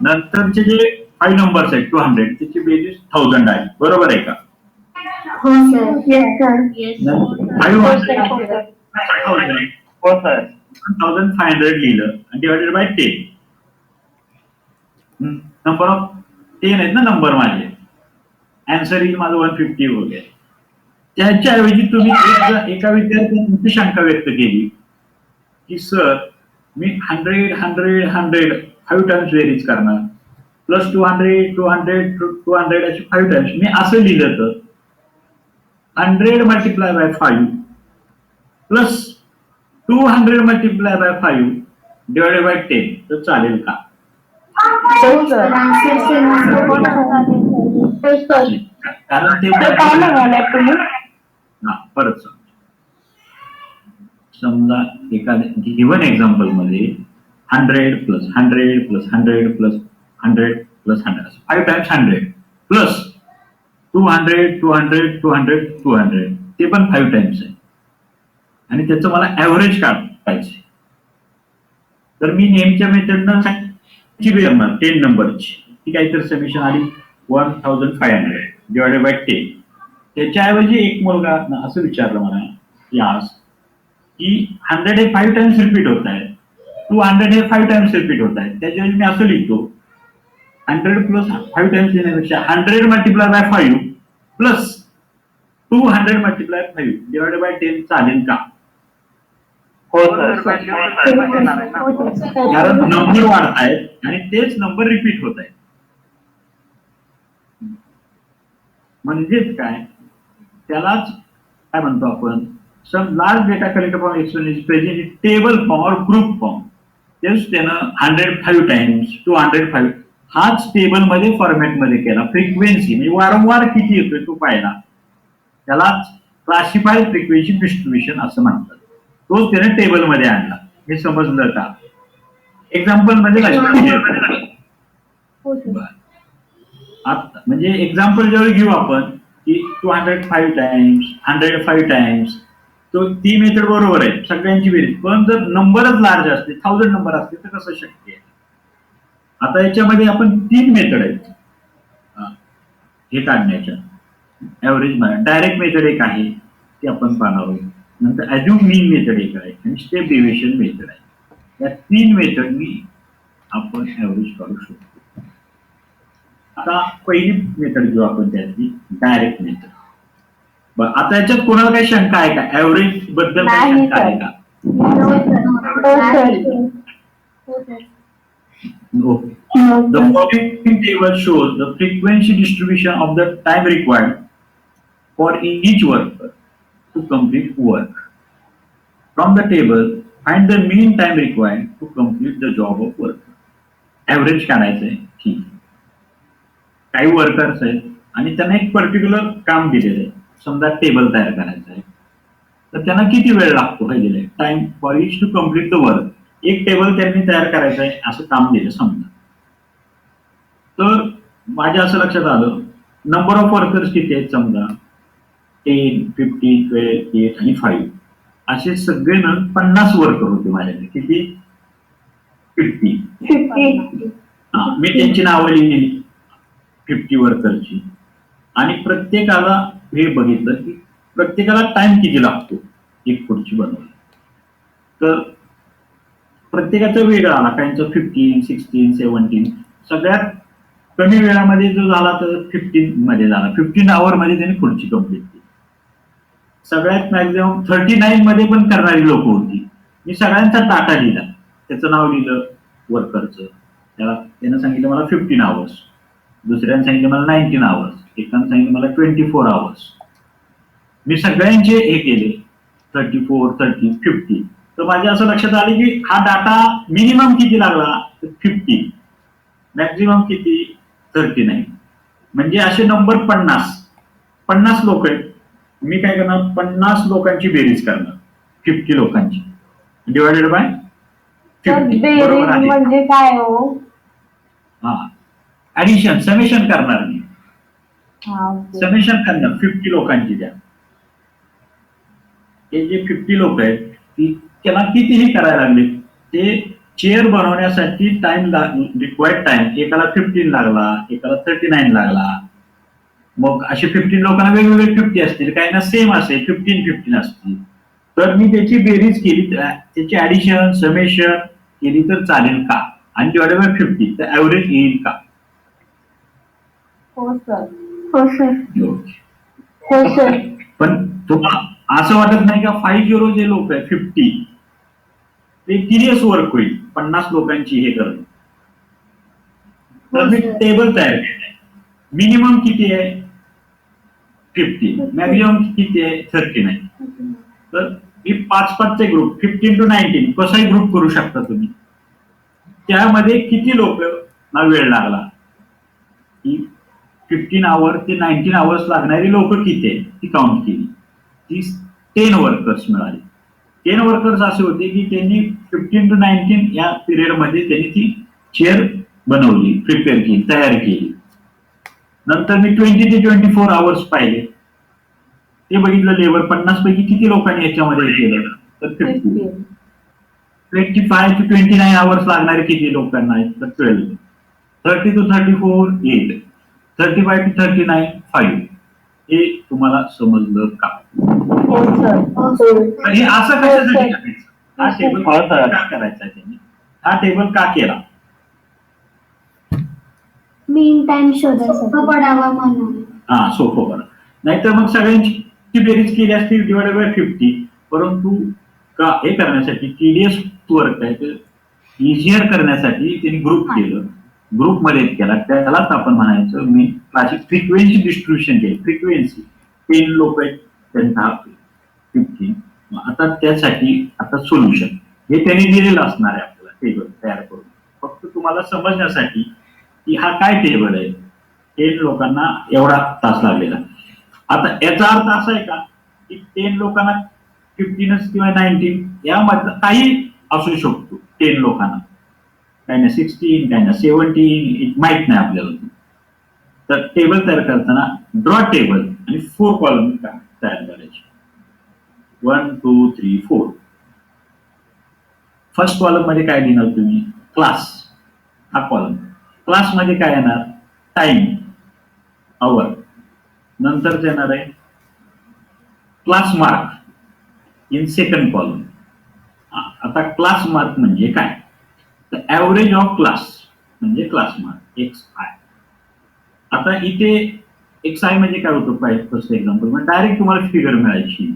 नंतरचे जे 5 नंबर्स आहेत 200 त्याची बेरीज 1000 आहे. बरोबर आहे का? हो सर. Yes sir. 500 हो सर. 1500 लिहिलं आणि डिवायडेड बाय 10. नंबर ऑफ 10 आहेत ना नंबर माझे. आन्सर येईल माझं 150 वगैरे. त्याच्याऐवजी तुम्ही एका विद्यार्थ्याने तुमची शंका व्यक्त केली की सर मी 100 5 टाइम्स बेरीज करणार प्लस 200 अशी 5 टाइम्स मी असं लिहिलं तर 100 multiply by 5 plus 200 multiply by 5 divided by 10 तर चालेल का? कारण ते परत समजा एखाद्या गिव्हन एक्झाम्पल मध्ये 100 plus 100 plus 100 plus 100 plus 100 5 times 100 plus 200 ते पण 5 टाइम्स आहे आणि त्याचं मला ऍव्हरेज काढायचं. तर मी नेमच्या मेथडनं 10 नंबरची ती काहीतरी समेशन आली 1500 डिवायडेड बाय 10. त्याच्याऐवजी एक मुलगा असं विचारलं मला यास की 100 हे 5 टाइम्स रिपीट होत आहे, 200 हे 5 टाइम्स रिपीट होत आहे. त्याच्याऐवजी मी असं लिहितो 100 प्लस 5 टाइम्स लिहिण्यापेक्षा 100 multiply by 5 plus 200 multiply 5 divided by 10 चालेल का? हो सर. कारण नंबर वाढतायत आणि तेच नंबर रिपीट होत आहेत. म्हणजेच काय त्यालाच काय म्हणतो आपण some large data collect from explanation present in table form or group form. तेच त्यानं 105 टाइम्स 205 हाच टेबल मध्ये फॉर्मॅट मध्ये केला. फ्रिक्वेन्सी म्हणजे वारंवार किती येतोय तो पाहिला. त्यालाच क्लासिफाईड फ्रिक्वेन्सी डिस्ट्रीब्युशन असं म्हणतात. तोच त्याने टेबल मध्ये आणला. हे समजलं का? एक्झाम्पल मध्ये आता म्हणजे एक्झाम्पल जेव्हा घेऊ आपण की 205 टाइम्स 105 टाइम्स तो ती मेथड बरोबर आहे सगळ्यांची बेरीज. पण जर नंबरच लार्ज असते 1000 नंबर असते तर कसं शक्य आहे? आता याच्यामध्ये आपण 3 मेथड आहेत हे काढण्याच्या. ऍव्हरेज डायरेक्ट मेथड एक आहे ती आपण पाहणार आहोत. नंतर अज्युम मीन मेथड एक आहे आणि स्टेप डेव्हिएशन मेथड आहे. या 3 मेथडनी आपण ऍव्हरेज काढू शकतो. आता पहिली मेथड घेऊ आपण त्यातली डायरेक्ट मेथड. आता याच्यात कोणाला काही शंका आहे का? ऍव्हरेज बद्दल काही शंका आहे का? Okay. The following table shows the frequency distribution of the time required for each worker to complete work. From the table, find the mean time required to complete the job of worker. Average काढायचं आहे. ठीक. काही workers आहेत आणि त्यांना एक particular काम दिलेलं आहे. समजा टेबल तयार करायचं आहे तर त्यांना किती वेळ लागतो हे दिलंय time for each to complete the work. एक टेबल त्यांनी तयार करायचं आहे असं काम दिलं समजा. तर माझ्या असं लक्षात आलं नंबर ऑफ वर्कर्स किती आहेत समजा 10, 15, 12, 8 आणि 5 असे सगळे ना 50 वर्कर होते माझ्याकडे. किती? 50. मी त्यांची नावं लिहिली 50 वर्करची आणि प्रत्येकाला हे बघितलं की प्रत्येकाला टाइम किती लागतो एक खुर्ची बनवायला. तर प्रत्येकाचा वेळ आला काहींचा 15, 16, 17. सगळ्यात कमी वेळामध्ये जो झाला तर 15 मध्ये झाला. 15 आवर मध्ये त्यांनी खुर्ची कंप्लीट केली. सगळ्यात मॅक्झिमम 39 मध्ये पण करणारी लोक होती. मी सगळ्यांचा डाटा लिहिला. त्याचं नाव लिहिलं वर्करचं. त्यानं सांगितलं मला 15 आवर्स. दुसऱ्यानं सांगितलं मला 19 आवर्स. एकानं सांगितलं मला 24 आवर्स. मी सगळ्यांचे हे केले 34, 30, 50. तर माझ्या असं लक्षात आलं की हा डाटा मिनिमम किती लागला तर 50, मॅक्झिमम किती 39. म्हणजे असे नंबर 50 लोक आहेत. मी काय करणार 50 लोकांची बेरीज करणार 50 लोकांची डिवायडेड बाय 50. बरोबर आहे म्हणजे काय हो? हा ऍडिशन समेशन करणार मी. समेशन करणार 50 लोकांची द्या. हे जे 50 लोक आहेत त्याला कितीही करायला लागले ते चेअर बनवण्यासाठी टाइम रिक्वायर्ड टाइम एकाला 15 लागला, एकाला 39 लागला. मग असे 15 लोकांना वेगवेगळे 50 असतील, काही ना सेम असेल 15 असतील. तर मी त्याची बेरीज केली, त्याची ऍडिशन समेशन केली तर चालेल का? आणि डिवाइडेड बाय 50 तर ऍव्हरेज येईल का? हो सर. हो सर. ओके. हो सर. पण तुम्हाला असं वाटत नाही का 50 जे लोक आहे 50 ते टिडियस वर्क होईल 50 लोकांची हे करणं? तर मी टेबल तयार केलंय. मिनिमम किती आहे 50, मॅक्झिमम किती आहे 39. तर मी 5-5चे ग्रुप 15 to 19 कसाही ग्रुप करू शकता तुम्ही. त्यामध्ये किती लोक ना वेळ लागला की 15 आवर ते 19 आवर्स लागणारी लोक किती आहेत ती काउंट केली. ती 10 वर्कर्स मिळाली. 10 वर्कर्स असे होते की त्यांनी 15 to 19 या पिरियड मध्ये त्यांनी ती चेअर बनवली, प्रिपेअर केली, तयार केली. नंतर मी 20 ते 24 आवर्स पाहिले. ते बघितलं लेबर 50 पैकी किती लोकांनी याच्यामध्ये केलं तर 50. 25 to 29 आवर्स लागणारे किती लोकांना आहेत तर 12. 30 to 34 8. 35 to 39 5. हे तुम्हाला समजलं का? हो सर. तर हे असं कशासाठी करायचं? हा टेबल का करायचा त्यांनी? हा टेबल का केला? मीन टाइम शोधायसाठी पडावा म्हणून. हा सोपं बरं. नाहीतर मग सगळ्यांची बेरीज केली असती डिवाइडेड बाय 50. परंतु का हे करण्यासाठी टीडीएस वर्क आहे तर इझियर करण्यासाठी त्यांनी ग्रुप केलं. ग्रुपमध्ये केला त्यालाच आपण म्हणायचं मी क्लासिक फ्रिक्वेन्सी डिस्ट्रीब्युशन केलं. फ्रिक्वेन्सी 10 लोक आहेत त्यांचा 15. आता त्यासाठी आता सोल्युशन हे त्यांनी दिलेलं असणार आहे आपल्याला टेबल तयार करून. फक्त तुम्हाला समजण्यासाठी की हा काय टेबल आहे. 10 लोकांना एवढा तास लागलेला. आता याचा अर्थ असा आहे का की 10 लोकांना 15 किंवा 19 यामधलं काही असू शकतो. 10 लोकांना काही ना 16 काही ना 17 माहित नाही आपल्याला. तर टेबल तयार करताना ड्रॉ टेबल आणि 4 कॉलम तयार करायचे. 1 2 3 4. फर्स्ट कॉलम मध्ये काय लिहिणार तुम्ही? क्लास हा कॉलम. क्लास मध्ये काय येणार? टाइम आवर. नंतर येणार आहे class mark in second column. आता क्लास मार्क म्हणजे काय? ऍव्हरेज ऑफ क्लास म्हणजे क्लास मार्क एक्स आय. आता इथे एक्स आय म्हणजे काय होतं? फर्स्ट एक्झाम्पल म्हणजे डायरेक्ट तुम्हाला फिगर मिळायची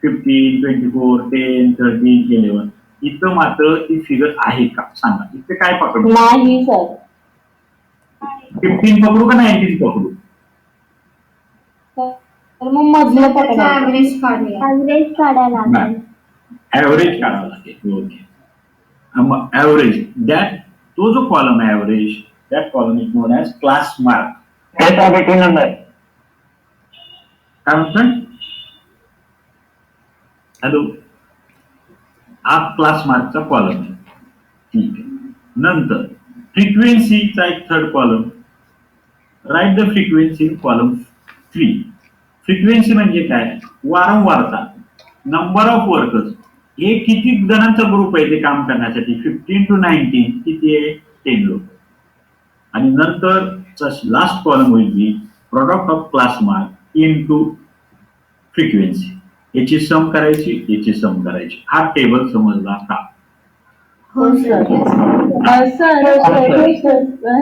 15 24 10 13 11. इथं मात्र ती फिगर आहे का सांगा. इथे काय पकडू? नाही सर. 15 पकडू का 19 पकडू? तर मग मधलं पकडायचं. ऍव्हरेज काढायला लागेल. ऍव्हरेज काढावं लागेल. ओके. ऍव्हरेज दॅट तो जो कॉलम आहे average that column is non as class mark. Number काय म्हणतात? हॅलो. हा क्लास मार्कचा कॉलम आहे. ठीक आहे. नंतर फ्रिक्वेन्सीचा एक third column. Write the frequency column 3. Frequency म्हणजे काय? वारंवारता. Number of workers. हे किती जणांचा ग्रुप आहे ते काम करण्यासाठी? 15 to 19 किती आहे? 10 लोक. आणि नंतर लास्ट कॉलम होईल be product of class mark into frequency. याची सम करायची, याची सम करायची. हा टेबल समजला का? हो सर. सर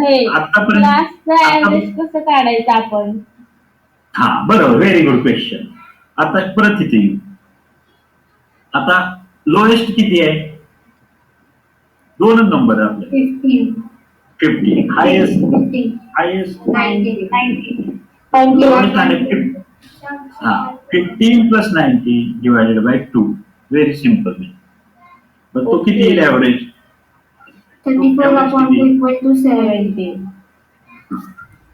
हे क्लासचा ऍव्हरेज कसं काढायचं आपण? हा बरोबर. Very good question. आता परत इथे येऊ. आता लोएस्ट किती आहे? 2 नंबर आहे आपल्याला. 50. Highest 15 plus 19 divided by 2. Very simple. पण तो किती येईल average? 34/2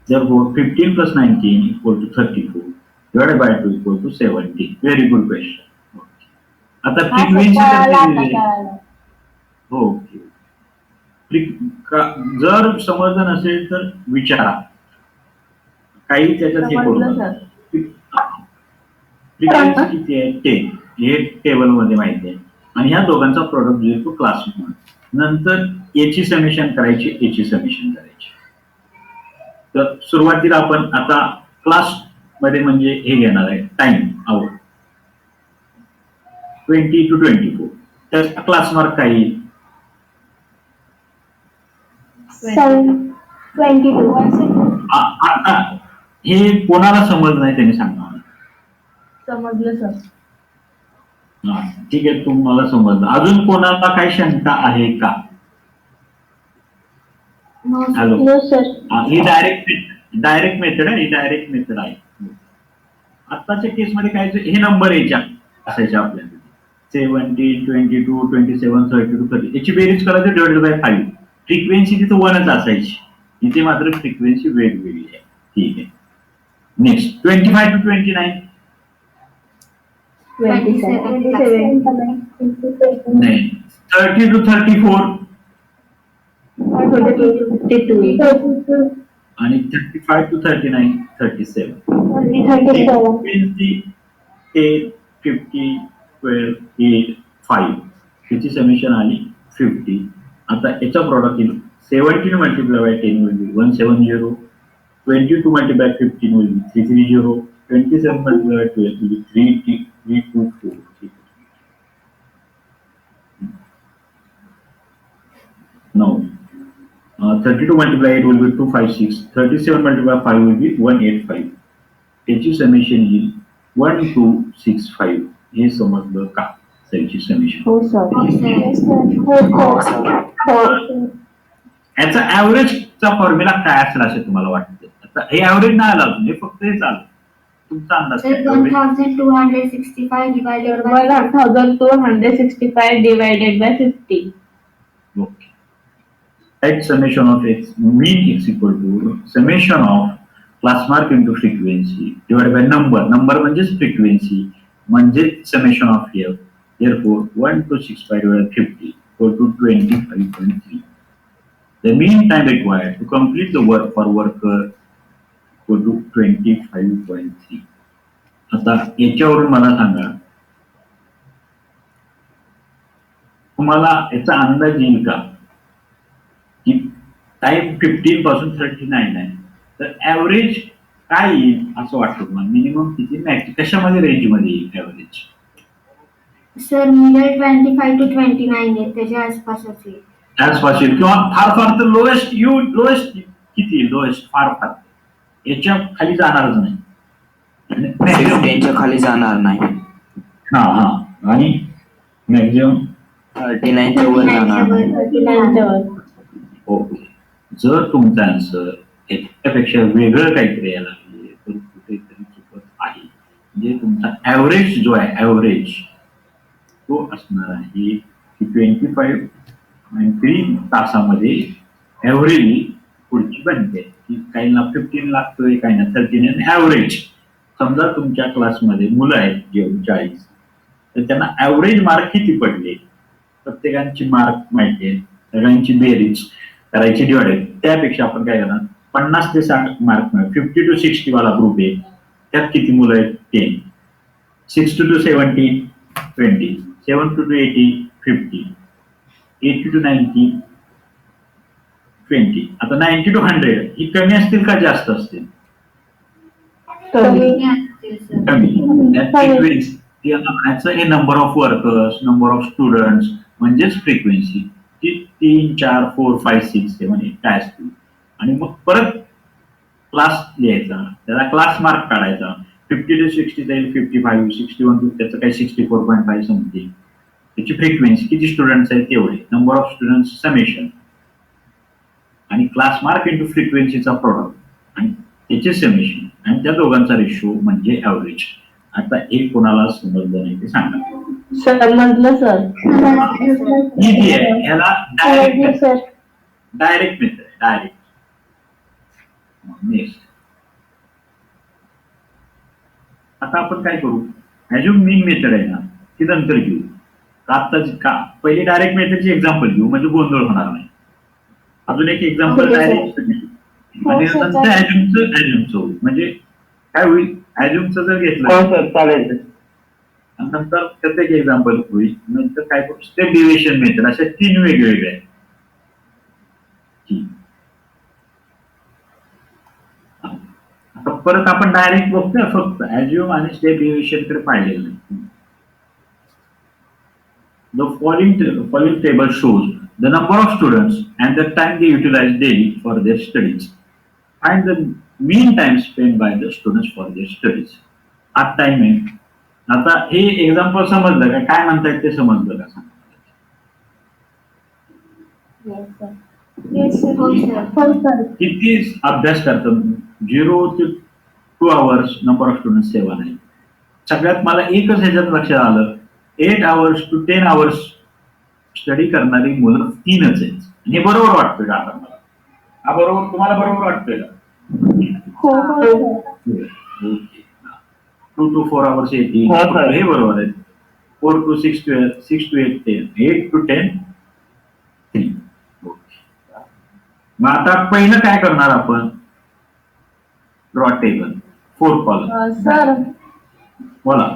Therefore 15 plus 19 equal to 34 divided by 2 equal to 70. Very good question. आता फ्रिक्वेन्सी हो. जर समजलं नसेल तर विचारा. काही त्याच्यात हे करू. फ्रिक्वेन्सी किती आहे? 10. हे टेबल मध्ये माहिती आहे. आणि ह्या दोघांचा प्रोडक्ट जो तो क्लास नंतर याची समेशन करायची, याची समेशन करायची. तर सुरुवातीला आपण आता क्लास मध्ये म्हणजे हे घेणार आहे टाइम आवर 20 to 24. त्याचा क्लास मार्क काय येईल? 22. आता हे कोणाला समजलं नाही त्यांनी सांगा मला. समजलं सर. हा, ठीक आहे, तुम्हाला समजलं. अजून कोणाला काही शंका आहे का? हॅलो. No sir. ही डायरेक्ट मेथड आहे, ही डायरेक्ट मेथड आहे. आत्ताच्या केसमध्ये काय हे नंबर यायच्या असायच्या आपल्याला 17, 22, 27, 32, 30. याची बेरीज करायची डिवाइडेड बाय 5. फ्रिक्वेन्सी तिथं 1च असायची, इथे मात्र फ्रिक्वेन्सी वेगवेगळी आहे. ठीक आहे. Next 25 to 29. 27. नाही. 30 to 34 52. आणि 35 to 39 37. 37. 20, 10, 50, 12, 8, 5. त्याची समेशन आली 50. आता याचा प्रॉडक्ट येईल 17 multiply by 10 will be 170. 22 multiply 15 will be 330. 27 multiply by 12 will be 324. No. 32 multiply 8 will be 256. 37 multiply 5 will be 185. त्याची समेशन येईल 1265. हे समजलं का? त्याची समेशन. हो सर. याचा ऍव्हरेजचा फॉर्म्युला काय असला असे तुम्हाला वाटतं? आता हे ऍव्हरेज नाही आलं अजून, हे फक्त हे चालू. तुमचा अंदाज काय? 1265 divided by 1265 divided by 50. Okay. At summation of x, mean x equal to summation of class mark into frequency divided by number. Number म्हणजेच frequency म्हणजेच summation of f. Therefore, 1265 divided by 50 equal to 25.3. The mean time required to complete the work for worker equal to 25.3. आता याच्यावरून मला सांगा, तुम्हाला याचा अंदाज येईल का की टाइम 15 पासून 39 आहे, तर ऍव्हरेज काय येईल असं वाटतं तुम्हाला? मिनिमम किती, मॅक्स कशामध्ये रेंज मध्ये येईल ऍव्हरेज? सर मिडल 25 to 29 आहे, त्याच्या आसपासच येईल. आसपास येईल किंवा फार फार तर लोएस्ट किती येईल? लोएस्ट फार याच्या खाली जाणारच नाही. 15च्या खाली जाणार नाही. हा आणि मॅक्झिमम 39च्या वर जाणार नाही. 39च्या वर. ओके. जर तुमचा आन्सर याच्यापेक्षा वेगळं काहीतरी यायला लागले तर कुठेतरी चुकत आहे. म्हणजे तुमचा ऍव्हरेज जो आहे, ऍव्हरेज तो असणार आहे की 25.3 तासामध्ये ऍव्हरेज पुढची बनते. की काहींना 15 लागतोय, काहींना 13. ऍव्हरेज समजा तुमच्या क्लासमध्ये मुलं आहेत घेऊन 40, तर त्यांना ऍव्हरेज मार्क किती पडले? प्रत्येकांची मार्क माहिती आहे, सगळ्यांची बेरीज करायची डिवाइड. त्यापेक्षा आपण काय करणार, 50 ते 60 मार्क मिळेल. 50 to 60 वाला ग्रुप आहे, त्यात किती मुलं आहेत? 10. 60 to 70 20. 70 to 80 50. 80 to 90 20. आता 90 to 100 ही कमी असतील का जास्त असतील? कमी. कमी. हे number of workers, number of students म्हणजेच फ्रिक्वेन्सी. ती 3, 4, 4, 5, 6, 7, 8 काय असतील. आणि मग परत क्लास लिहायचा, त्याला क्लास मार्क काढायचा. 50 to 60 जाईल 55, 61 to त्याचं काही 64.5 समथिंग. त्याची फ्रिक्वेन्सी किती स्टुडंट्स आहेत तेवढे, नंबर ऑफ स्टुडंट्स समेशन, आणि क्लास मार्क इंटू फ्रिक्वेन्सीचा प्रॉडक्ट आणि त्याचे समेशन, आणि त्या दोघांचा रेशो म्हणजे ऍव्हरेज. आता हे कोणाला समजलं नाही ते सांगा. समजलं सर. इझी आहे, याला डायरेक्ट मेथड आहे, डायरेक्ट. नेक्स्ट आता आपण काय करू, ऍज्युम मीन मेथड आहे ना ती नंतर घेऊ. आता पहिले डायरेक्ट मेथडची एक्झाम्पल घेऊ म्हणजे गोंधळ होणार नाही. अजून एक एक्झाम्पल डायरेक्ट आणि नंतर ऍज्युमचं होईल. म्हणजे काय होईल, ऍज्युमचं जर घेतलं हो सर चालेल. आणि नंतर त्याचं एक एक्झाम्पल होईल. नंतर काय करू, स्टेप डिव्हिएशन मेथड, अशा 3 वेगवेगळ्या आहेत. ठीक. आता परत आपण डायरेक्ट बघतोय फक्त ऍज्युम आणि स्टेप डिव्हिएशन कडे पाहिलेलं नाही. The following table shows the number of students and the time they utilize daily for their studies. Find the mean time spent by the students for their studies. हा time आहे. आता हे example समजलं का, काय म्हणतायत ते समजलं का? हो सर. किती अभ्यास करतात? 0 ते 2 hours नंबर ऑफ स्टुडंट 7 आहे. सगळ्यात मला एकच ह्याच्यात लक्षात आलं, 8 hours to 10 hours स्टडी करणारी मुलं 3च आहेत. हे बरोबर वाटतंय का आता मला? हा बरोबर, तुम्हाला बरोबर वाटतंय का? हो हो ओके. 2 to 4 hours येतील, हो, sir. हे बरोबर आहे. 4 to 6 to 8 10, 8 to 10 3. ओके. मग आता पहिलं काय करणार आपण? Draw table 4 column. सर बोला.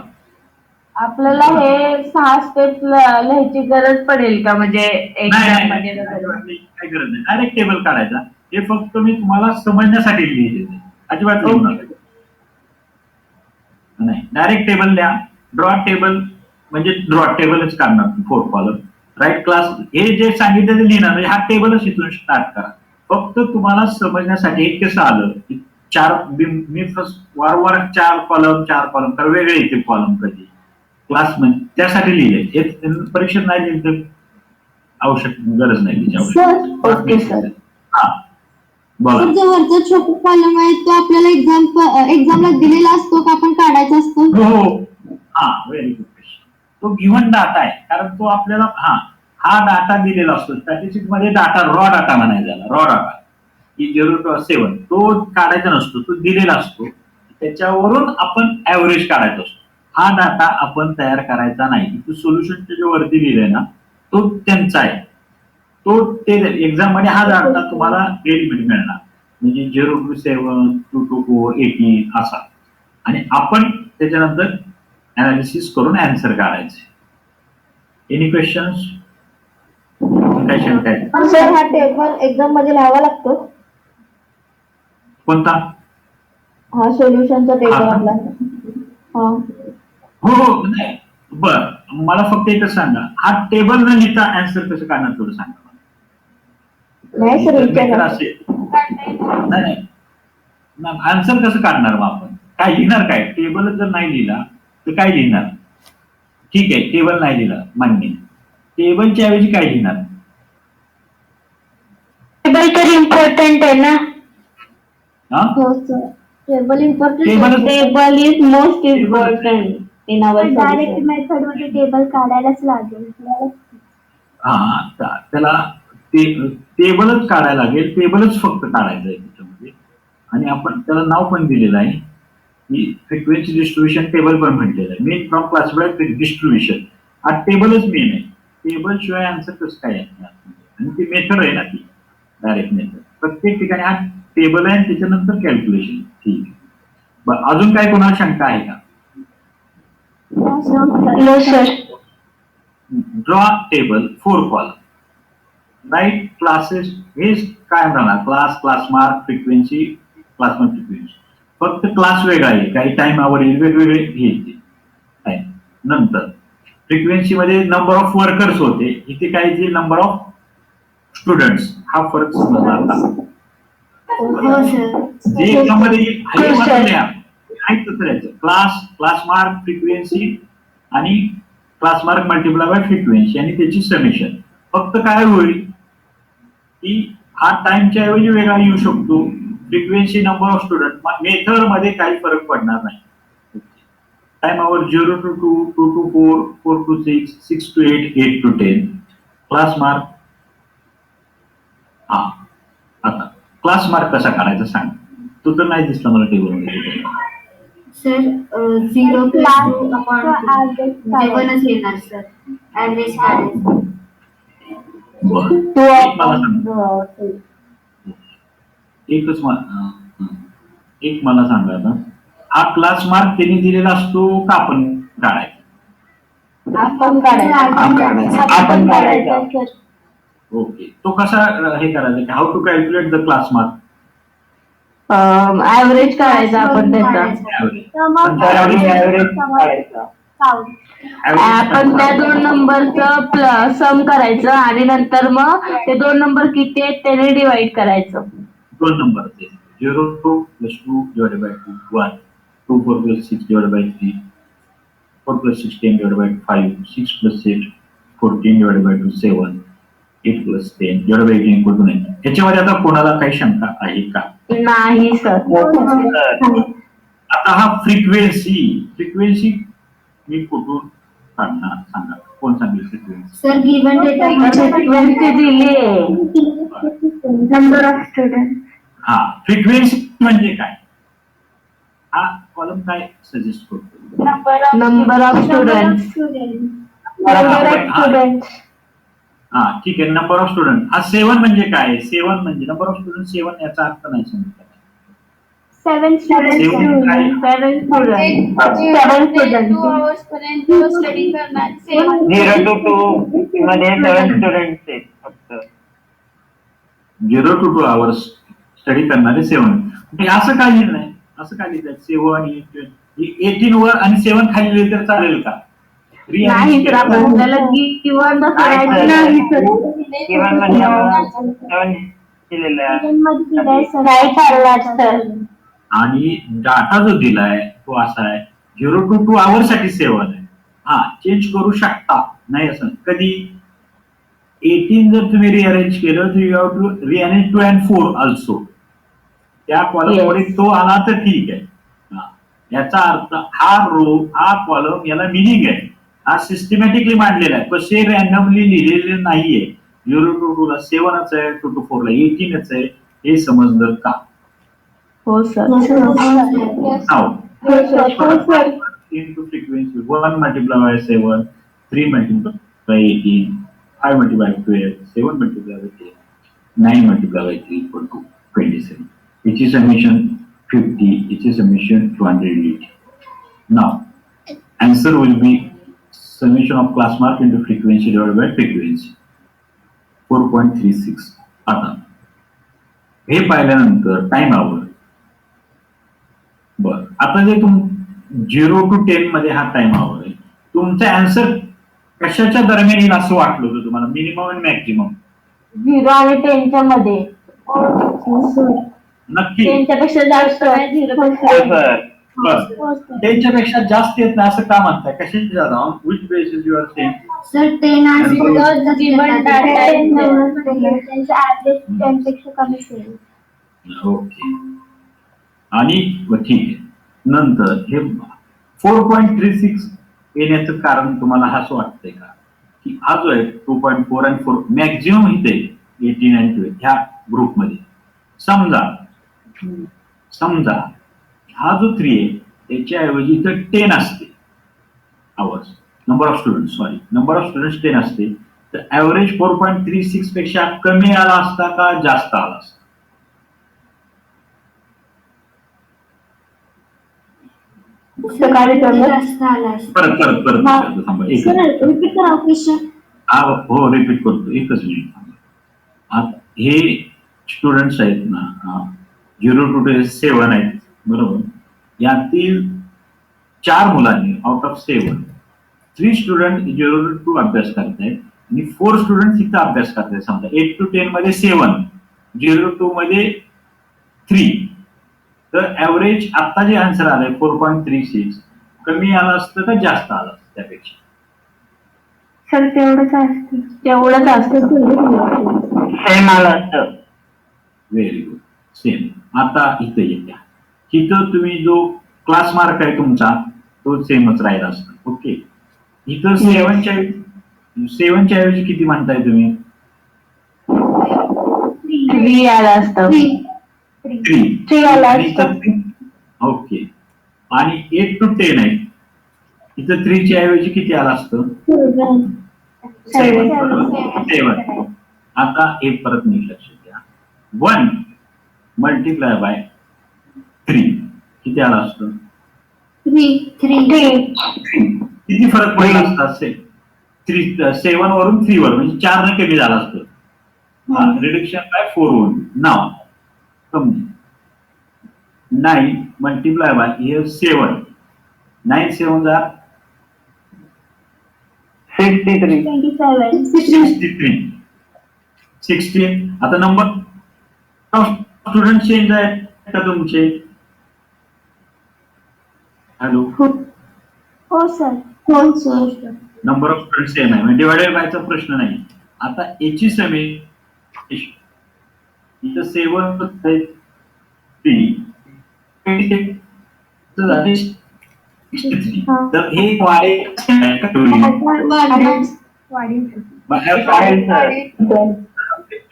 आपल्याला हे 6 स्टेप लिहायची गरज पडेल का, म्हणजे एक्झाम मध्ये नाही, वगैरे? काही गरज नाही. डायरेक्ट टेबल काढायचा. हे फक्त मी तुम्हाला समजण्यासाठी लिहिते, अजिबात लिहू नका. नाही, डायरेक्ट टेबल लिहा. ड्रॉ टेबल म्हणजे ड्रॉ टेबलच काढणार 4 कॉलम. राईट क्लास हे जे सांगितलं ते लिहिणार, म्हणजे हा टेबलच इथून स्टार्ट करा. फक्त तुम्हाला समजण्यासाठी एक कसं आलं की 4 मी फर्स्ट वारंवार 4 कॉलम तर वेगळे येते कॉलम कधी क्लास म्हणजे त्यासाठी लिहिले. हे परीक्षेत नाही लिहिले तर आवश्यक गरज नाही त्याची. Okay sir. हा बोला. जो वरचा छोटा कॉलम आहे तो आपल्याला एक्झामला दिलेला असतो का आपण काढायचा असतो? हो. हा, व्हेरी गुड क्वेश्चन. तो गिव्हन डाटा आहे, कारण तो आपल्याला हा डाटा दिलेला असतो. स्टॅटिस्टिक्स मध्ये डाटा रॉ डाटा म्हणायचा, रॉ डाटा की 0 to 7 तो काढायचा नसतो, तो दिलेला असतो. त्याच्यावरून आपण ऍव्हरेज काढायचा असतो. हा डाटा आपण तयार करायचा नाही. तो सोल्युशन जे वरती लिहिलंय ना, तो त्यांचा आहे. तो ते एक्झाम मध्ये हा डाटा तुम्हाला रेडीमेड मिळणार, म्हणजे 0 to 7, 2 to 4, 18 असा. आणि आपण त्याच्यानंतर अनालिसिस करून आन्सर काढायचे. Any questions? काय शंका आहे? सर हा टेबल एक्झाम मध्ये लिहावा लागतो? कोणता? हा सोल्युशनचा टेबल हा. आपला. हा. हो नाही, बर. मला फक्त एकच सांगा, हा टेबल न लिहिता आन्सर कसं काढणार थोडं सांगा. नाही सर विचारा. नाही, आन्सर कसं काढणार मग आपण? काय लिहिणार? काय टेबल जर नाही लिहिला तर काय लिहिणार? ठीक आहे, टेबल नाही लिहिला मान्य. टेबलच्या ऐवजी काय लिहिणार? टेबल तर इम्पॉर्टंट आहे ना. हा, हो sir, table important. Table is most important in our direct method मध्ये टेबल काढायलाच लागेल. हा, त्याला टेबलच काढायला लागेल. टेबलच फक्त काढायचं आहे त्याच्यामध्ये. आणि आपण त्याला नाव पण दिलेलं आहे की फ्रिक्वेन्सी डिस्ट्रीब्युशन टेबल पण म्हटलेलं आहे. Main from classified distribution. हा टेबल मेन आहे. टेबल शिवाय आन्सर कसं काय येणार? आणि ती मेथड आहे ना, ती डायरेक्ट मेथड. प्रत्येक ठिकाणी हा टेबल आहे आणि त्याच्यानंतर कॅल्क्युलेशन. ठीक आहे. बरं, अजून काय कोणाला शंका आहे का? No sir. Draw table 4 column. Write classes हे काय राहणार? Class mark, frequency, class mark, frequency. फक्त क्लास वेगळा आहे, काही टाइम आवर येईल, वेगवेगळे येते टाइम. नंतर फ्रिक्वेन्सी मध्ये नंबर ऑफ वर्कर्स होते, इथे काय ते नंबर ऑफ स्टुडंट्स. हा फरक समजला आता. हो सर. जे याच्यामध्ये क्लास मार्क, फ्रिक्वेन्सी आणि class mark multiply by frequency आणि त्याची समेशन. फक्त काय होईल की हा टाइमच्या ऐवजी वेगळा येऊ शकतो. Frequency, number of student. Method मध्ये काही फरक पडणार नाही. Time hour 0 to 2, 2 to 4, 4 to 6, 6 to 8, 8 to 10. Class mark. हा, आता क्लास मार्क कसा काढायचा सांग. तो तर नाही दिसला मला टेबल मध्ये. सर 0 प्लस 2 अपॉन 7च येणार सर. ऍव्हरेज काढायचं. एक मला सांगा आता, हा क्लास मार्क त्यांनी दिलेला असतो का आपण काढायचा? आपण काढायचं. आपण काढायचा. सर. ओके, तो कसा हे करायचा, how to calculate the class mark? Average काढायचा आपण त्याचा. ऍव्हरेज काढायचा. आपण त्या 2 नंबरचं सम करायचं आणि नंतर मग ते 2 नंबर किती आहेत त्याने डिवाइड करायचं. 2 नंबर 0 + 2 / 2 1 2 4 + 6 / 3 4 + 6 10 / 5 6 + 8 14 / 2 7 8 + 10 / 18 = 9. ह्याच्यामध्ये आता कोणाला काही शंका आहे का? नाही सर. सर आता हा फ्रिक्वेन्सी मी कुठून काढणार सांगा, कोण सांगेल frequency? Sir given data frequency दिली आहे. Number of student. हा, फ्रिक्वेन्सी म्हणजे काय? हा कॉलम काय सजेस्ट करतो? Number of student. हा ठीक आहे, नंबर ऑफ स्टुडंट. हा 7 म्हणजे काय? 7 म्हणजे नंबर ऑफ स्टुडंट 7 याचा अर्थ नाही सांगितला. 7 7 काय? 7 स्टुडंट. 7 स्टुडंट 2 hours पर्यंत स्टडी करणार. 0 to 2 मध्ये 7 स्टुडंट्स आहेत फक्त. 0 to 2 hours स्टडी करणारे 7. असं काही नाही, असं काय लिहितात 7 18 वर आणि 7 खाली लिहिले तर चालेल का? नाही तर आपण त्याला किंवा करायचं नाही सर. किंवा म्हणजे आपण 7 दिलेलं आहे. नाही चालणार सर. आणि डाटा जो दिलाय तो असा आहे 0 to 2 hours साठी 7 आहे. हा चेंज करू शकता, नाही असं कधी. 18 जर तुम्ही रिअरेंज केलं तर you have to rearrange 2 and 4 also. त्या कॉलम मध्ये तो आला तर ठीक आहे. याचा अर्थ हा कॉलम याला मिनिंग आहे. हा सिस्टमॅटिकली मांडलेला आहे, कसे रॅन्डमली लिहिलेले नाहीये. 0 to 2 ला 7च आहे, 2 to 4 ला 18च आहे. हे समजलं का? हो sir. Now, into frequency 1 multiplied by 7, 3 multiplied by 18, 5 multiplied by 12, 7 multiplied by 10, 9 multiplied by 3 equal to 27. Which is summation 50, which is summation 280. Now, answer will be summation of class mark into frequency divided by frequency 4.36. आता हे पाहिल्यानंतर time आवर. बर, आता जे 0 to 10 मध्ये हा time आवर आहे, तुमचा आन्सर कशाच्या दरम्यान येईल असं वाटलं होतं तुम्हाला? मिनिमम आणि मॅक्झिमम? 0 आणि 10च्या मध्ये. नक्की 10च्या पेक्षा जास्त. हो सर. बस 10च्या पेक्षा जास्त येत नाही असं का म्हणताय? कशाची जादा? Which basis you are saying? Sir 10 आज गिवन डाटा त्यांचा ऍव्हरेज 10 पेक्षा कमी असेल. ओके, आणि ठीक आहे. नंतर हे 4.36 येण्याचं कारण तुम्हाला असं वाटतंय का की हा जो आहे 2.4 आणि 4 मॅक्झिमम इथे 18 आणि 12 ह्या ग्रुपमध्ये. समजा हा जो 3 आहे त्याच्याऐवजी इथं 10 असते आवर्स, नंबर ऑफ स्टुडंट्स 10 असते, तर ऍव्हरेज 4.36 पेक्षा कमी आला असता का जास्त आला असता? सकाळी जास्त आला असेल. परत विचारतो, थांबा एक सर रिपीट करा क्वेश्चन. हो रिपीट करतो, एकच मिनिट थांबा. आता हे स्टुडंट्स आहेत ना, 0 to 7 आहेत बरोबर. यातील 4 मुलांनी आउट ऑफ 7 3 स्टुडंट 0 to 2 अभ्यास करतायत आणि 4 स्टुडंट इथं अभ्यास करतायत. समजा 8 to 10 मध्ये 7, 0 to 2 मध्ये 3. तर ऍव्हरेज आता जे आन्सर आलंय 4.36 कमी आलं असतं का जास्त आलं असतं त्यापेक्षा? सर तेवढंच असतं. सेम आलं असतं. Very good, same. आता इथं येत्या, इथं तुम्ही जो क्लास मार्क आहे तुमचा तो सेमच राहिला असता. ओके, इथं 7च्या ऐवजी किती म्हणताय तुम्ही? 3 आलं असतं. 3 आलं आणि असतं. ओके, आणि 8 to 10 आहे, इथं 3च्या ऐवजी किती आलं असतं? 7. आता हे परत नीट लक्षात घ्या, 1 मल्टिप्लाय बाय 3 किती आलं असतं? 3. किती फरक पडला असता? 7 वरून 3 वर, म्हणजे 4 ने कमी झाला असतं. रिडक्शन बाय 4 होऊन नाव कमी 9 मल्टिप्लाय बाय here 7. 9 7 are 63. 27. 16. आता नंबर स्टुडंट चेंज आहे का तुमचे? हॅलो, हो सर. हो sir. Number of student same आहे, म्हणजे डिवायडेड बायचा प्रश्न नाही. आता याची समेशन इथं 7 तर हे वाढेल का कमी?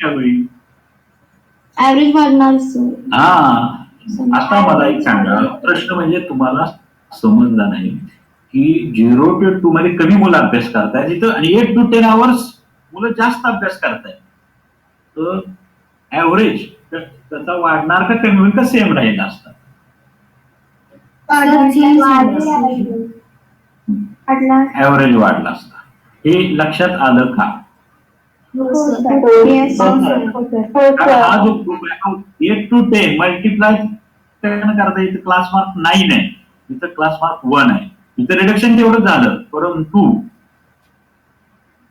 होईल? ऍव्हरेज वाढणार सर. हा, आता मला एक सांगा, प्रश्न म्हणजे तुम्हाला समजला नाही की 0 to 2 मध्ये कमी मुलं अभ्यास करतायत तिथं, आणि 8 to 10 आवर्स मुलं जास्त अभ्यास करतायत. तर ऍव्हरेज त्याचा वाढणार का कमी होईल का सेम राहील असतात? ऍव्हरेज वाढला असता. हे लक्षात आलं का? हा जो ग्रुप आहे 8 to 10 मल्टिप्लाय करता इथं क्लास मार्क 9 आहे, इथं क्लास मार्क 1 आहे, इथं रिडक्शन तेवढं झालं, परंतु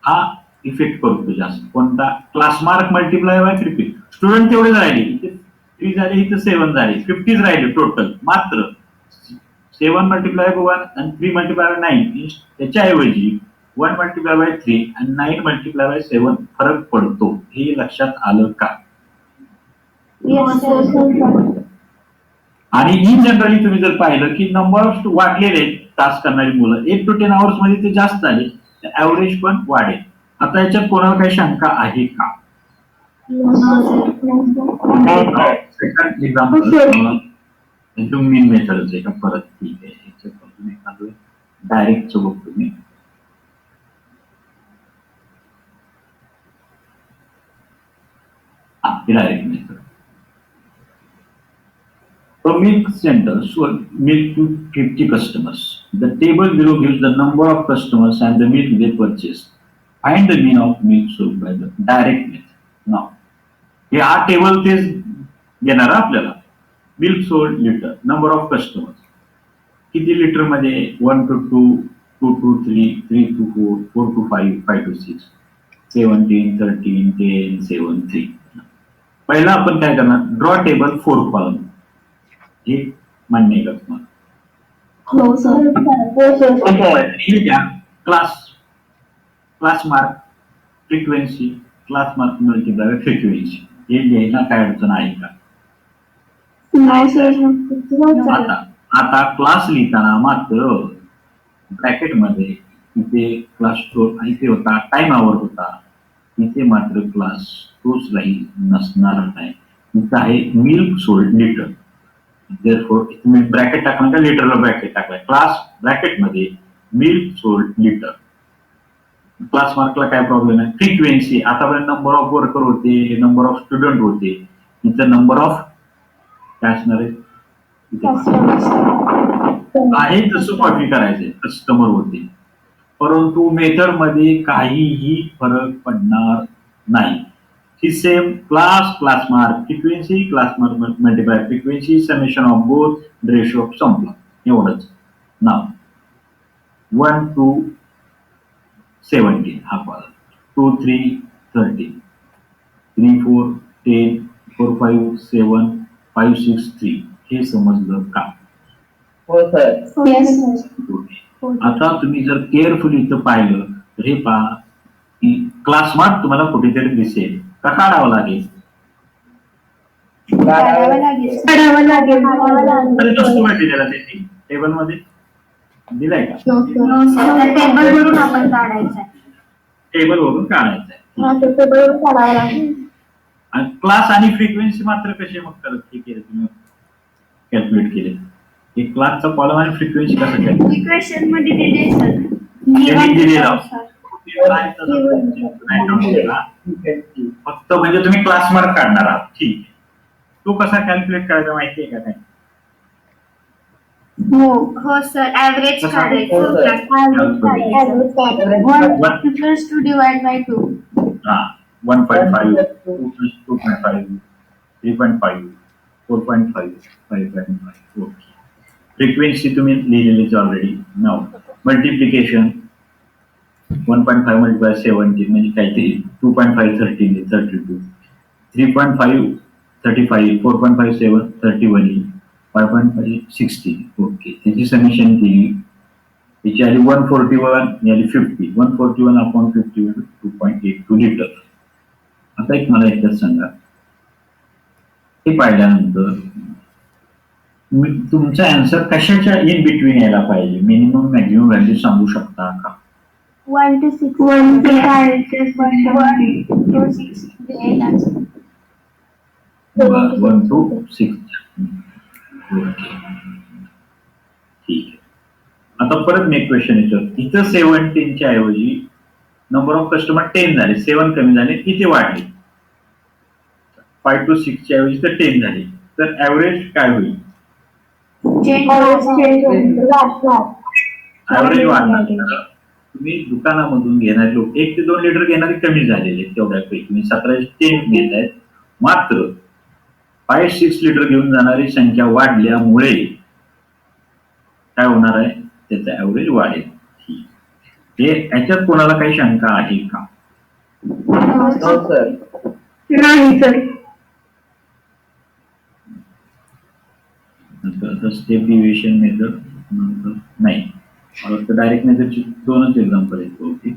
हा इफेक्ट करतो जास्त. कोणता? Class mark multiply by 3. Student तेवढे राहिले, इथे 3 झाले, इथं 7 झाले, 50 राहिले टोटल. मात्र 7 मल्टिप्लाय बाय 1 आणि 3 मल्टिप्लाय बाय 9 त्याच्याऐवजी 1 मल्टिप्लाय बाय 3 आणि 9 मल्टिप्लाय बाय 7 फरक पडतो. हे लक्षात आलं का? आणि इन जनरली तुम्ही जर पाहिलं की नंबर वाढलेले तास करणारी मुलं 8 to 10 आवर्स मध्ये ते जास्त झाले, तर ऍव्हरेज पण वाढेल. आता याच्यात कोणाला काही शंका आहे का? सेकंड एक्झाम्पल मीन मेथडच आहे का परत? ठीक आहे, याच्यापासून एखादं डायरेक्ट बघतो मी. Direct method. A milk center sold milk to 50 customers. The table below gives the number of customers and the milk they purchased. Find the mean of milk sold by the direct method. Now, हे हा table तेच देणार आपल्याला. Milk sold litre, number of customers, किती litre मध्ये? 1 to 2, 2 to 3, 3 to 4, 4 to 5, 5 to 6, 17, 13, 10, 7, 3. पहिला आपण काय करणार? Draw table 4 column. हे मान्य आहे का तुम्हाला? हो sir. Class mark frequency, class mark multiply frequency, हे लिहायला काय अडचण आहे का? आता क्लास लिहिताना मात्र ब्रॅकेट मध्ये इथे क्लास इथे होता, टाइम आवर होता, इथे मात्र क्लास तोच राहील, नसणार नाही. इथं आहे मिल्क सोल्ड लिटर. तुम्ही ब्रॅकेट टाकणार का लिटरला ब्रॅकेट टाकलाय? क्लास ब्रॅकेट मध्ये मिल्क सोल्ड लिटर. क्लास मार्कला काय प्रॉब्लेम आहे? फ्रिक्वेन्सी. आतापर्यंत नंबर ऑफ वर्कर होते, नंबर ऑफ स्टुडंट होते, इथं नंबर ऑफ काय असणार आहे तसं कॉपी करायचंय, कस्टमर होते. परंतु मेथड मध्ये काहीही फरक पडणार नाही. ही same class mark frequency, class mark multiply frequency, summation of both, ratio of संपला, एवढंच. नाव 1 to 17 हा कॉलम, 2 3 13, 3 4 10, 4 5 7, 5 6 3. हे समजलं का? हो सर. आता तुम्ही जर केअरफुली इथं पाहिलं तर हे पहा की क्लास मार्क तुम्हाला कुठेतरी दिसेल का काढावं लागेल? दिलेला त्यांनी टेबल मध्ये दिलाय का? टेबल वरून आपण काढायचं आहे. टेबल वरून काढायचं आहे. आणि क्लास आणि फ्रिक्वेन्सी मात्र कसे मग करत हे केले तुम्ही कॅल्क्युलेट केले? एक क्लासचा कॉलम आणि फ्रिक्वेन्सी कसं कॅल्क्युलेट? इक्वेशन मध्ये दिले सर. फक्त म्हणजे तुम्ही क्लास मार्क काढणार आहात, ठीक आहे. तो कसा कॅल्क्युलेट करायचा माहिती आहे का? काय हो सर ऍव्हरेज कसं? काढायचं हो, sir. ऍव्हरेज काढायचं 1 प्लस 2 डिवाइड बाय 2 हा 1.5 2.5 3.5 4.5 5.5 ओके. फ्रिक्वेन्सी तुम्ही लिहिलेलीच ऑलरेडी. नाव मल्टिप्लिकेशन 1.5 मल्टिप्लाय 17 म्हणजे काहीतरी 2.5 13 32 3.5 35 4.5 7 31 5.5 16 ओके. त्याची समेशन केली. त्याची आली 141 आली 50 141 अपॉन 50 2.82 लिटर. आता एक मला एकच सांगा, हे पाहिल्यानंतर तुमचा आन्सर कशाच्या इन बिटवीन यायला पाहिजे? मिनिमम मॅक्झिमम व्हॅल्यू सांगू शकता का? 1 to 6 1 to 1 to 6 ओके ठीक आहे. आता परत मी एक क्वेश्चन विचारतो. इथं 17च्या ऐवजी नंबर ऑफ कस्टमर 10 झाले, 7 कमी झाले, किती वाढले? 5 to 6 च्या ऐवजी तर 10 झाले, तर ऍव्हरेज काय होईल? ऍव्हरेज वाढणार. तुम्ही दुकानामधून घेणारे लोक 1 ते 2 लिटर घेणारे कमी झालेले तेवढ्यापैकी. तुम्ही 17 10 घेत आहेत. मात्र 5-6 लिटर घेऊन जाणारी संख्या वाढल्यामुळे काय होणार आहे? त्याचा ऍव्हरेज वाढेल. हे याच्यात कोणाला काही शंका आहे का? हो सर. नाही सर. नंतर स्टेप डिव्हिएशन मेथड नंतर नाही. मला वाटतं डायरेक्ट मेथडची 2च एक्झाम्पल आहेत होती.